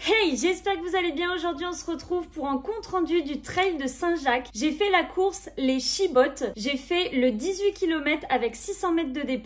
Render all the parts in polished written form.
Hey, j'espère que vous allez bien. Aujourd'hui, on se retrouve pour un compte rendu du trail de Saint-Jacques. J'ai fait la course Les Chibottes. J'ai fait le 18 km avec 600 mètres de D+,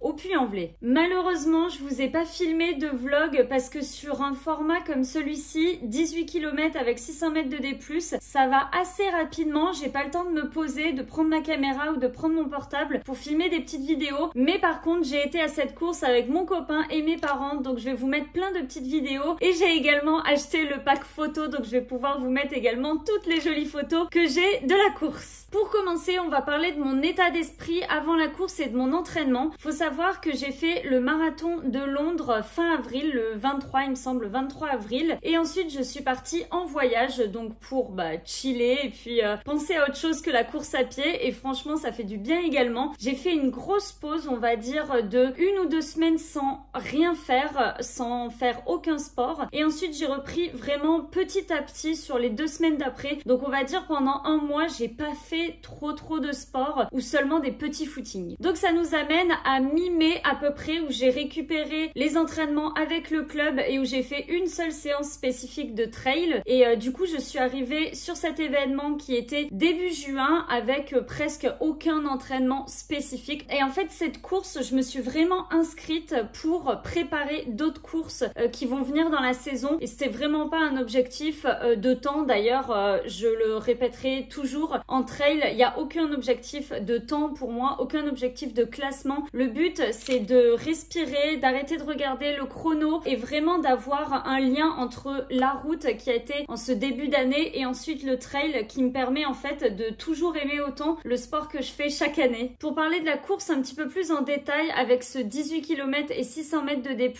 au Puy-en-Velay. Malheureusement, je vous ai pas filmé de vlog parce que sur un format comme celui-ci, 18 km avec 600 mètres de D+, ça va assez rapidement. J'ai pas le temps de me poser, de prendre ma caméra ou de prendre mon portable pour filmer des petites vidéos. Mais par contre, j'ai été à cette course avec mon copain et mes parents, donc je vais vous mettre plein de petites vidéos. Et j'ai également acheté le pack photo, donc je vais pouvoir vous mettre également toutes les jolies photos que j'ai de la course. Pour commencer, on va parler de mon état d'esprit avant la course et de mon entraînement. Faut savoir que j'ai fait le marathon de Londres fin avril, le 23, il me semble, 23 avril. Et ensuite, je suis partie en voyage, donc pour chiller et puis penser à autre chose que la course à pied. Et franchement, ça fait du bien également. J'ai fait une grosse pause, on va dire, de 1 ou 2 semaines sans rien faire, sans faire aucun sport. Et ensuite, j'ai repris vraiment petit à petit sur les 2 semaines d'après. Donc, on va dire pendant un mois, j'ai pas fait trop de sport ou seulement des petits footings. Donc, ça nous amène à mi-mai à peu près où j'ai récupéré les entraînements avec le club et où j'ai fait une seule séance spécifique de trail. Et du coup, je suis arrivée sur cet événement qui était début juin avec presque aucun entraînement spécifique. Et en fait, cette course, je me suis vraiment inscrite pour préparer d'autres courses qui vont venir dans la saison. Et c'était vraiment pas un objectif de temps. D'ailleurs, je le répéterai toujours, en trail, il n'y a aucun objectif de temps pour moi, aucun objectif de classement. Le but, c'est de respirer, d'arrêter de regarder le chrono et vraiment d'avoir un lien entre la route qui a été en ce début d'année et ensuite le trail qui me permet en fait de toujours aimer autant le sport que je fais chaque année. Pour parler de la course un petit peu plus en détail avec ce 18 km et 600 mètres de D+,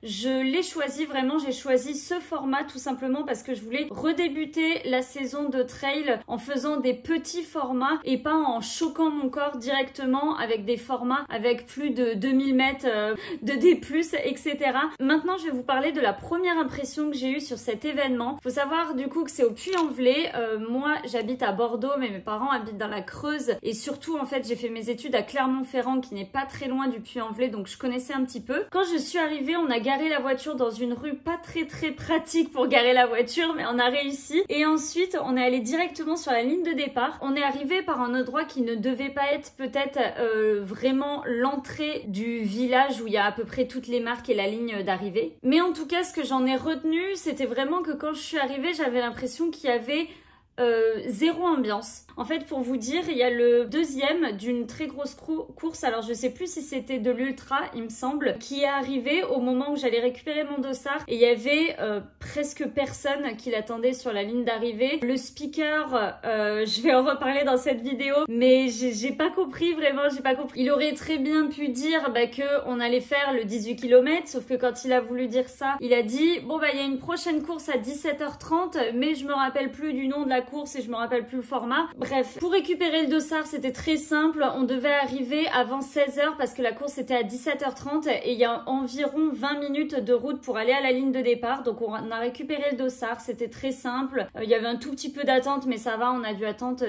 je l'ai choisi vraiment, j'ai choisi ce format tout simplement parce que je voulais redébuter la saison de trail en faisant des petits formats et pas en choquant mon corps directement avec des formats avec plus de 2000 mètres de D+, etc. Maintenant, je vais vous parler de la première impression que j'ai eue sur cet événement. Faut savoir du coup que c'est au Puy-en-Velay. Moi, j'habite à Bordeaux, mais mes parents habitent dans la Creuse et surtout, en fait, j'ai fait mes études à Clermont-Ferrand qui n'est pas très loin du Puy-en-Velay, donc je connaissais un petit peu. Quand je suis arrivée, on a garé la voiture dans une rue pas très pratique pour garer la voiture, mais on a réussi. Et ensuite, on est allé directement sur la ligne de départ. On est arrivé par un endroit qui ne devait pas être peut-être vraiment l'entrée du village où il y a à peu près toutes les marques et la ligne d'arrivée. Mais en tout cas, ce que j'en ai retenu, c'était vraiment que quand je suis arrivée, j'avais l'impression qu'il y avait zéro ambiance. En fait, pour vous dire, il y a le deuxième d'une très grosse course, alors je sais plus si c'était de l'ultra, il me semble, qui est arrivé au moment où j'allais récupérer mon dossard et il y avait presque personne qui l'attendait sur la ligne d'arrivée. Le speaker, je vais en reparler dans cette vidéo, mais j'ai pas compris, vraiment, j'ai pas compris. Il aurait très bien pu dire que on allait faire le 18 km, sauf que quand il a voulu dire ça, il a dit bon il y a une prochaine course à 17h30, mais je me rappelle plus du nom de la course et je me rappelle plus le format. Bref, pour récupérer le dossard, c'était très simple. On devait arriver avant 16h parce que la course était à 17h30 et il y a environ 20 minutes de route pour aller à la ligne de départ. Donc on a récupéré le dossard, c'était très simple. Il y avait un tout petit peu d'attente, mais ça va, on a dû attendre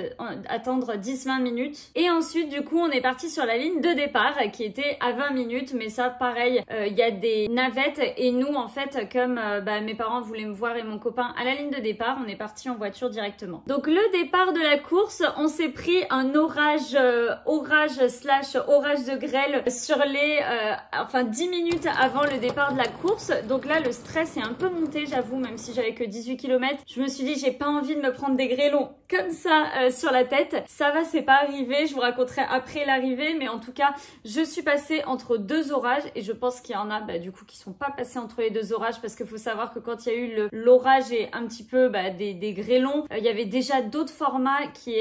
10-20 minutes. Et ensuite, du coup, on est parti sur la ligne de départ qui était à 20 minutes, mais ça, pareil, il y a des navettes et nous, en fait, comme mes parents voulaient me voir et mon copain à la ligne de départ, on est parti en voiture directement. Donc le départ de la course, on s'est pris un orage de grêle sur les 10 minutes avant le départ de la course. Donc là, le stress est un peu monté, j'avoue, même si j'avais que 18 km. Je me suis dit, j'ai pas envie de me prendre des grêlons comme ça sur la tête. Ça va, c'est pas arrivé. Je vous raconterai après l'arrivée, mais en tout cas, je suis passée entre 2 orages et je pense qu'il y en a du coup qui sont pas passés entre les 2 orages parce qu'il faut savoir que quand il y a eu l'orage et un petit peu des grêlons, il y avait déjà d'autres formats qui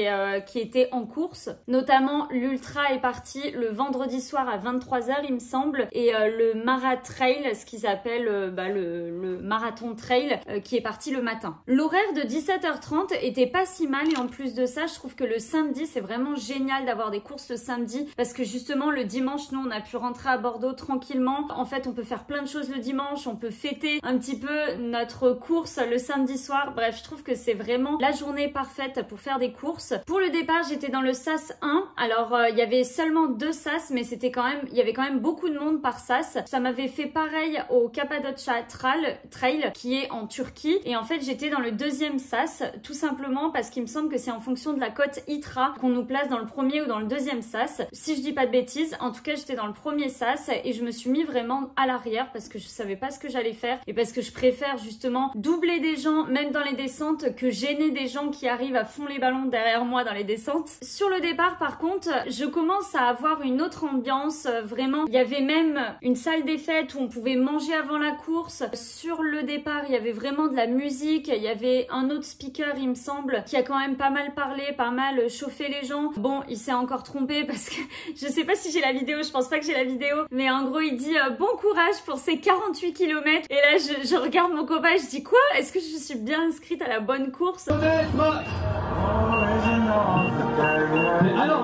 étaient en course. Notamment, l'ultra est parti le vendredi soir à 23h, il me semble, et le maratrail, ce qu'ils appellent le marathon trail, qui est parti le matin. L'horaire de 17h30 était pas si mal et en plus de ça, je trouve que le samedi, c'est vraiment génial d'avoir des courses le samedi parce que justement, le dimanche, nous, on a pu rentrer à Bordeaux tranquillement. En fait, on peut faire plein de choses le dimanche, on peut fêter un petit peu notre course le samedi soir. Bref, je trouve que c'est vraiment la journée parfaite pour faire des courses. Pour le départ, j'étais dans le SAS 1. Alors, il y avait seulement 2 SAS, mais c'était quand même, il y avait quand même beaucoup de monde par SAS. Ça m'avait fait pareil au Cappadocia Trail, qui est fait en Turquie. Et en fait, j'étais dans le deuxième sas, tout simplement parce qu'il me semble que c'est en fonction de la cote ITRA qu'on nous place dans le premier ou dans le deuxième sas. Si je dis pas de bêtises, en tout cas, j'étais dans le premier sas et je me suis mis vraiment à l'arrière parce que je savais pas ce que j'allais faire et parce que je préfère justement doubler des gens, même dans les descentes, que gêner des gens qui arrivent à fond les ballons derrière moi dans les descentes. Sur le départ, par contre, je commence à avoir une autre ambiance, vraiment. Il y avait même une salle des fêtes où on pouvait manger avant la course. Sur le départ, il y avait vraiment de la musique, il y avait un autre speaker, il me semble, qui a quand même pas mal parlé, pas mal chauffé les gens. Bon, il s'est encore trompé parce que je sais pas si j'ai la vidéo, je pense pas que j'ai la vidéo, mais en gros, il dit bon courage pour ces 48 km. Et là, je regarde mon copain et je dis quoi? Est-ce que je suis bien inscrite à la bonne course? Alors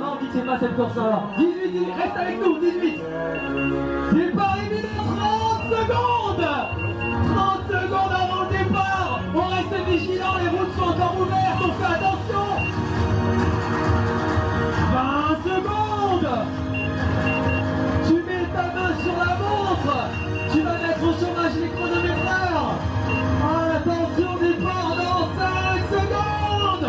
non, dites c'est pas cette course-là. 18, reste avec nous, 18. C'est pas arrivé dans 30 secondes. 30 secondes avant le départ. On reste vigilant, les routes sont encore ouvertes, on fait attention. 20 secondes. Tu mets ta main sur la montre. Tu vas mettre au chômage les chronométreurs. Attention, départ dans 5 secondes.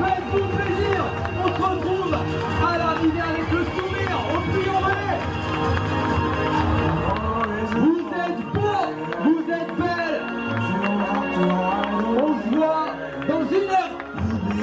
Faites-vous plaisir, on se retrouve à l'arrivée avec le sourire, au triomphe. Vous êtes beaux, vous êtes belles. On se voit dans 1 heure.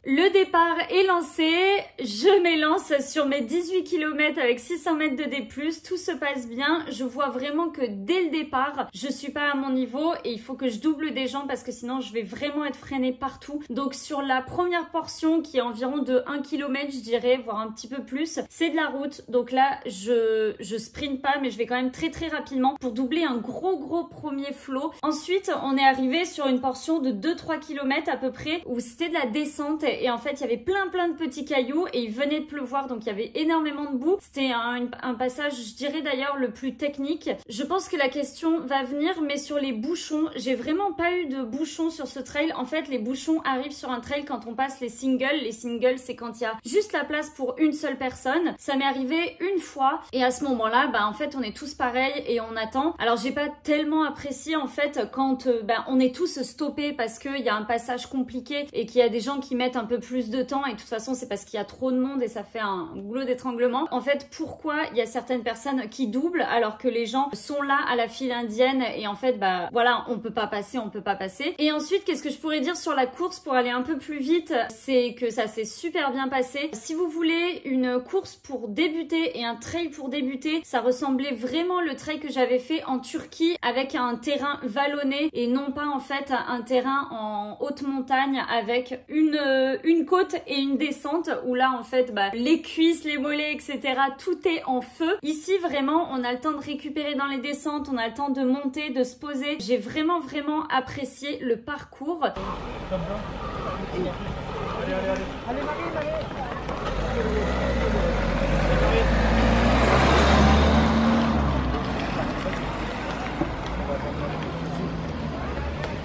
Le départ est lancé, je m'élance sur mes 18 km avec 600 mètres de D+, tout se passe bien, je vois vraiment que dès le départ, je suis pas à mon niveau et il faut que je double des gens parce que sinon je vais vraiment être freinée partout. Donc sur la première portion qui est environ de 1 km je dirais, voire un petit peu plus, c'est de la route. Donc là je sprint pas mais je vais quand même très rapidement pour doubler un gros premier flot. Ensuite on est arrivé sur une portion de 2-3 km à peu près où c'était de la descente et en fait il y avait plein de petits cailloux et il venait de pleuvoir donc il y avait énormément de boue. C'était un passage, je dirais d'ailleurs le plus technique. Je pense que la question va venir, mais sur les bouchons, j'ai vraiment pas eu de bouchons sur ce trail. En fait les bouchons arrivent sur un trail quand on passe les singles. Les singles c'est quand il y a juste la place pour une seule personne. Ça m'est arrivé une fois et à ce moment là en fait on est tous pareils et on attend. Alors j'ai pas tellement apprécié en fait quand on est tous stoppés parce qu'il y a un passage compliqué et qu'il y a des gens qui mettent un peu plus de temps et de toute façon c'est parce qu'il y a trop de monde et ça fait un goulot d'étranglement. En fait pourquoi il y a certaines personnes qui doublent alors que les gens sont là à la file indienne et en fait voilà on peut pas passer. Et ensuite qu'est-ce que je pourrais dire sur la course pour aller un peu plus vite, c'est que ça s'est super bien passé. Si vous voulez une course pour débuter et un trail pour débuter, ça ressemblait vraiment le trail que j'avais fait en Turquie avec un terrain vallonné et non pas en fait un terrain en haute montagne avec une côte et une descente où là en fait les cuisses, les mollets etc tout est en feu. Ici vraiment on a le temps de récupérer dans les descentes, on a le temps de monter, de se poser. J'ai vraiment apprécié le parcours.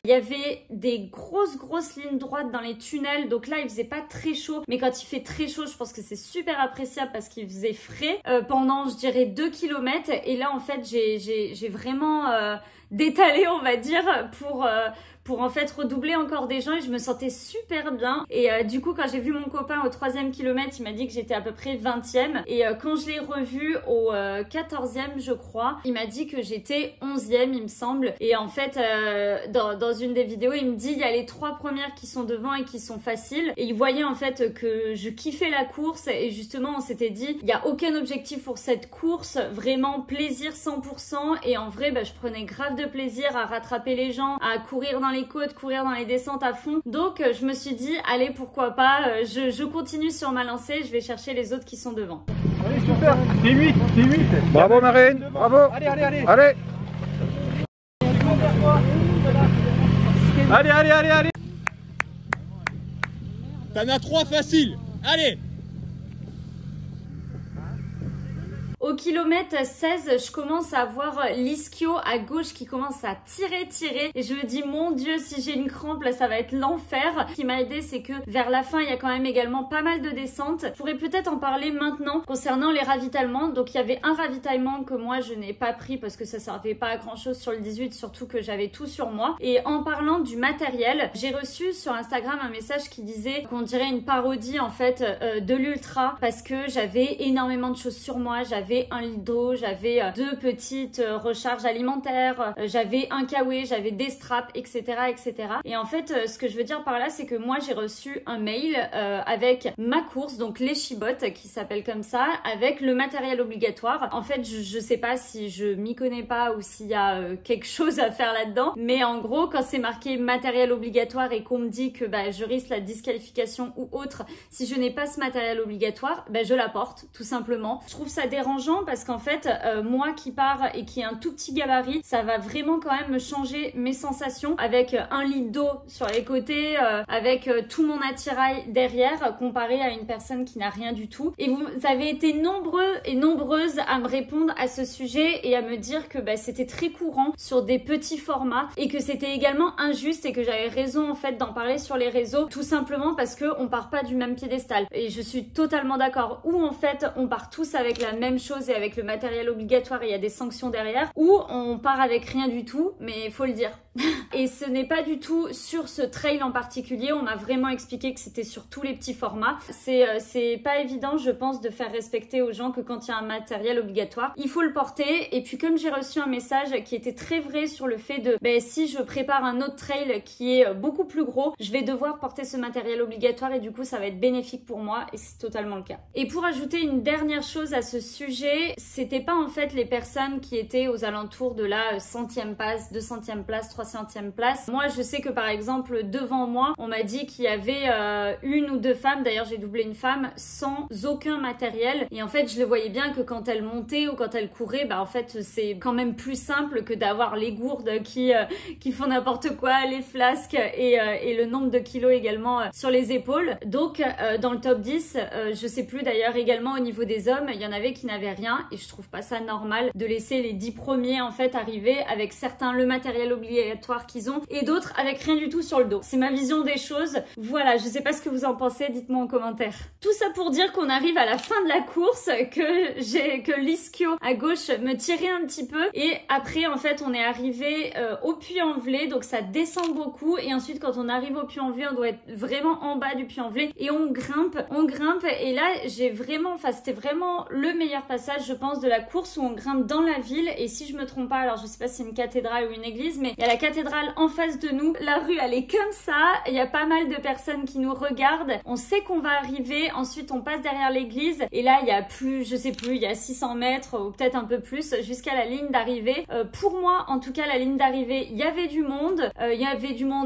Il y avait des grosses lignes droites dans les tunnels, donc là il faisait pas très chaud, mais quand il fait très chaud je pense que c'est super appréciable parce qu'il faisait frais pendant je dirais 2 km et là en fait j'ai vraiment d'étaler on va dire pour en fait redoubler encore des gens et je me sentais super bien et du coup quand j'ai vu mon copain au 3e kilomètre il m'a dit que j'étais à peu près 20e et quand je l'ai revu au 14e je crois il m'a dit que j'étais 11e il me semble et en fait dans une des vidéos il me dit il y a les 3 premières qui sont devant et qui sont faciles et il voyait en fait que je kiffais la course et justement on s'était dit il n'y a aucun objectif pour cette course, vraiment plaisir 100% et en vrai je prenais grave de plaisir à rattraper les gens, à courir dans les côtes, courir dans les descentes à fond. Donc je me suis dit allez pourquoi pas, je continue sur ma lancée, je vais chercher les autres qui sont devant. Allez super, t'es 8. Bravo Marine, bravo. Allez. Allez. T'en as 3 faciles, allez. Au kilomètre 16, je commence à voir l'ischio à gauche qui commence à tirer et je me dis mon Dieu, si j'ai une crampe là ça va être l'enfer. Ce qui m'a aidé, c'est que vers la fin il y a quand même également pas mal de descentes. Je pourrais peut-être en parler maintenant concernant les ravitaillements. Donc il y avait un ravitaillement que moi je n'ai pas pris parce que ça servait pas à grand chose sur le 18, surtout que j'avais tout sur moi. Et en parlant du matériel, j'ai reçu sur Instagram un message qui disait qu'on dirait une parodie en fait de l'ultra parce que j'avais énormément de choses sur moi. J'avais un lit d'eau, j'avais 2 petites recharges alimentaires, j'avais un kawaii, j'avais des straps, etc., etc. Et en fait, ce que je veux dire par là, c'est que moi j'ai reçu un mail avec ma course, donc les Chibottes qui s'appelle comme ça, avec le matériel obligatoire. En fait, je sais pas si je m'y connais pas ou s'il y a quelque chose à faire là-dedans, mais en gros, quand c'est marqué matériel obligatoire et qu'on me dit que bah, je risque la disqualification ou autre si je n'ai pas ce matériel obligatoire, bah, je l'apporte tout simplement. Je trouve ça dérangeant parce qu'en fait, moi qui pars et qui ai un tout petit gabarit, ça va vraiment quand même me changer mes sensations avec un lit d'eau sur les côtés, avec tout mon attirail derrière comparé à une personne qui n'a rien du tout. Et vous avez été nombreux et nombreuses à me répondre à ce sujet et à me dire que bah, c'était très courant sur des petits formats et que c'était également injuste et que j'avais raison en fait d'en parler sur les réseaux, tout simplement parce que on part pas du même piédestal. Et je suis totalement d'accord. Ou en fait on part tous avec la même chose et avec le matériel obligatoire et il y a des sanctions derrière, ou on part avec rien du tout, mais il faut le dire. Et ce n'est pas du tout sur ce trail en particulier, on m'a vraiment expliqué que c'était sur tous les petits formats. C'est pas évident, je pense, de faire respecter aux gens que quand il y a un matériel obligatoire, il faut le porter. Et puis comme j'ai reçu un message qui était très vrai sur le fait de si je prépare un autre trail qui est beaucoup plus gros, je vais devoir porter ce matériel obligatoire et du coup ça va être bénéfique pour moi, et c'est totalement le cas. Et pour ajouter une dernière chose à ce sujet, c'était pas en fait les personnes qui étaient aux alentours de la 100e place, 200e place, 300e place. Moi je sais que par exemple devant moi on m'a dit qu'il y avait une ou deux femmes, d'ailleurs j'ai doublé une femme, sans aucun matériel, et en fait je le voyais bien que quand elle montait ou quand elle courait, bah en fait c'est quand même plus simple que d'avoir les gourdes qui font n'importe quoi, les flasques et le nombre de kilos également sur les épaules. Donc dans le top 10, je sais plus d'ailleurs, également au niveau des hommes, il y en avait qui n'avaient rien et je trouve pas ça normal de laisser les 10 premiers en fait arriver avec certains le matériel obligatoire qu'ils ont et d'autres avec rien du tout sur le dos. C'est ma vision des choses. Voilà, je sais pas ce que vous en pensez, dites-moi en commentaire. Tout ça pour dire qu'on arrive à la fin de la course, que l'ischio à gauche me tirait un petit peu et après en fait on est arrivé au Puy-en-Velay, donc ça descend beaucoup et ensuite quand on arrive au Puy-en-Velay on doit être vraiment en bas du Puy-en-Velay et on grimpe et là j'ai vraiment, enfin c'était vraiment le meilleur passage je pense de la course où on grimpe dans la ville. Et si je me trompe pas, alors je sais pas si c'est une cathédrale ou une église, mais il y a la cathédrale en face de nous, la rue elle est comme ça, il y a pas mal de personnes qui nous regardent, on sait qu'on va arriver, ensuite on passe derrière l'église et là il y a plus, je sais plus, il y a 600 mètres ou peut-être un peu plus jusqu'à la ligne d'arrivée. Pour moi en tout cas la ligne d'arrivée, il y avait du monde,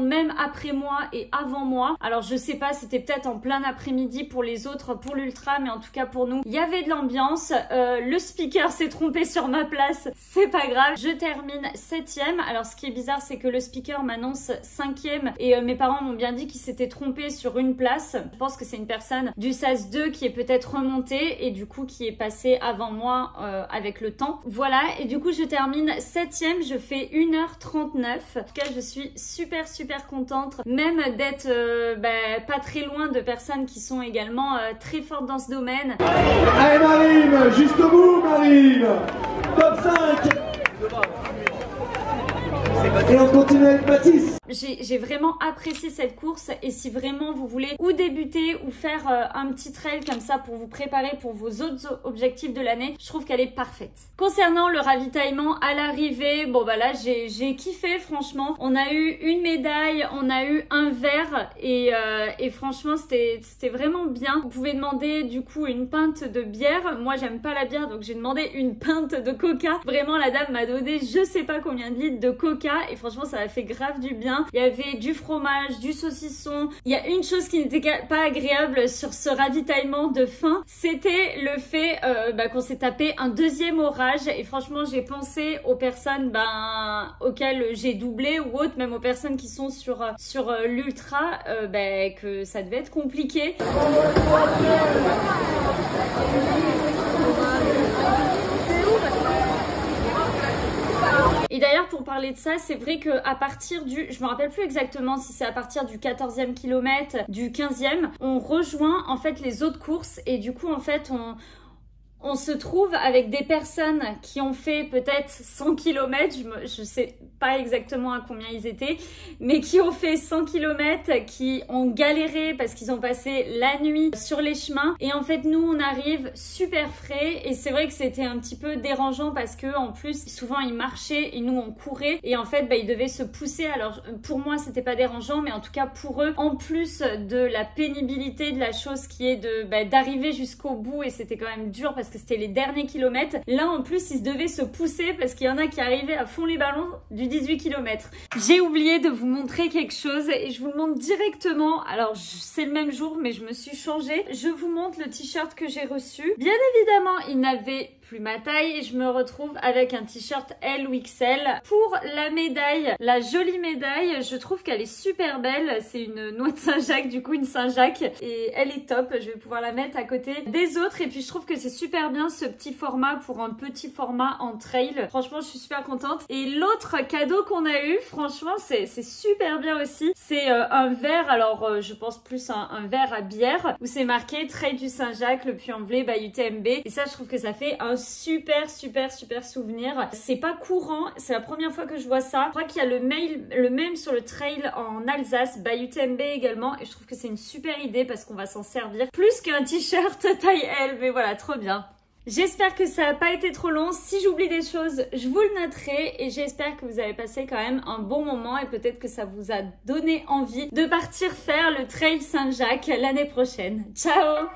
même après moi et avant moi. Alors je sais pas, c'était peut-être en plein après-midi pour les autres, pour l'ultra, mais en tout cas pour nous il y avait de l'ambiance. Le speaker s'est trompé sur ma place, c'est pas grave, je termine 7e. Alors ce qui est bizarre c'est que le speaker m'annonce 5e et mes parents m'ont bien dit qu'ils s'étaient trompés sur une place. Je pense que c'est une personne du 16-2 qui est peut-être remontée et du coup qui est passée avant moi avec le temps. Voilà, et du coup je termine 7e, je fais 1h39. En tout cas je suis super contente, même d'être pas très loin de personnes qui sont également très fortes dans ce domaine. Allez Marine, juste au bout Marine. Top 5. Et on continue avec Mathis. J'ai vraiment apprécié cette course et si vraiment vous voulez ou débuter ou faire un petit trail comme ça pour vous préparer pour vos autres objectifs de l'année, je trouve qu'elle est parfaite. Concernant le ravitaillement à l'arrivée, bon bah là j'ai kiffé franchement. On a eu une médaille, on a eu un verre et franchement c'était vraiment bien. Vous pouvez demander du coup une pinte de bière. Moi j'aime pas la bière donc j'ai demandé une pinte de coca. Vraiment la dame m'a donné je sais pas combien de litres de coca et franchement ça m'a fait grave du bien. Il y avait du fromage, du saucisson. Il y a une chose qui n'était pas agréable sur ce ravitaillement de fin, c'était le fait qu'on s'est tapé un deuxième orage et franchement j'ai pensé aux personnes auxquelles j'ai doublé ou autres, même aux personnes qui sont sur l'ultra, que ça devait être compliqué. Et d'ailleurs, pour parler de ça, c'est vrai que à partir du, je me rappelle plus exactement si c'est à partir du 14e kilomètre, du 15e, on rejoint en fait les autres courses et du coup en fait on se trouve avec des personnes qui ont fait peut-être 100 km, je sais pas exactement à combien ils étaient, mais qui ont fait 100 km, qui ont galéré parce qu'ils ont passé la nuit sur les chemins. Et en fait, nous, on arrive super frais et c'est vrai que c'était un petit peu dérangeant parce que en plus, souvent, ils marchaient et nous, on courait. Et en fait, bah, ils devaient se pousser. Alors, pour moi, c'était pas dérangeant, mais en tout cas, pour eux, en plus de la pénibilité de la chose qui est de d'arriver jusqu'au bout, et c'était quand même dur parce que c'était les derniers kilomètres. Là, en plus, ils devaient se pousser parce qu'il y en a qui arrivaient à fond les ballons du 18 km. J'ai oublié de vous montrer quelque chose et je vous le montre directement. Alors, c'est le même jour, mais je me suis changée. Je vous montre le t-shirt que j'ai reçu. Bien évidemment, il n'avait plus ma taille et je me retrouve avec un t-shirt L ou XL. Pour la médaille, la jolie médaille, je trouve qu'elle est super belle. C'est une noix de Saint-Jacques, du coup une Saint-Jacques, et elle est top. Je vais pouvoir la mettre à côté des autres et puis je trouve que c'est super bien ce petit format pour un petit format en trail. Franchement, je suis super contente. Et l'autre cadeau qu'on a eu, franchement, c'est super bien aussi. C'est un verre, alors je pense plus un verre à bière où c'est marqué Trail du Saint-Jacques, le Puy-en-Velay by UTMB. Et ça, je trouve que ça fait un super souvenir. C'est pas courant, c'est la première fois que je vois ça. Je crois qu'il y a le même sur le trail en Alsace by UTMB également et je trouve que c'est une super idée parce qu'on va s'en servir plus qu'un t-shirt taille L, mais voilà, trop bien. J'espère que ça n'a pas été trop long. Si j'oublie des choses, je vous le noterai et j'espère que vous avez passé quand même un bon moment et peut-être que ça vous a donné envie de partir faire le Trail Saint-Jacques l'année prochaine. Ciao!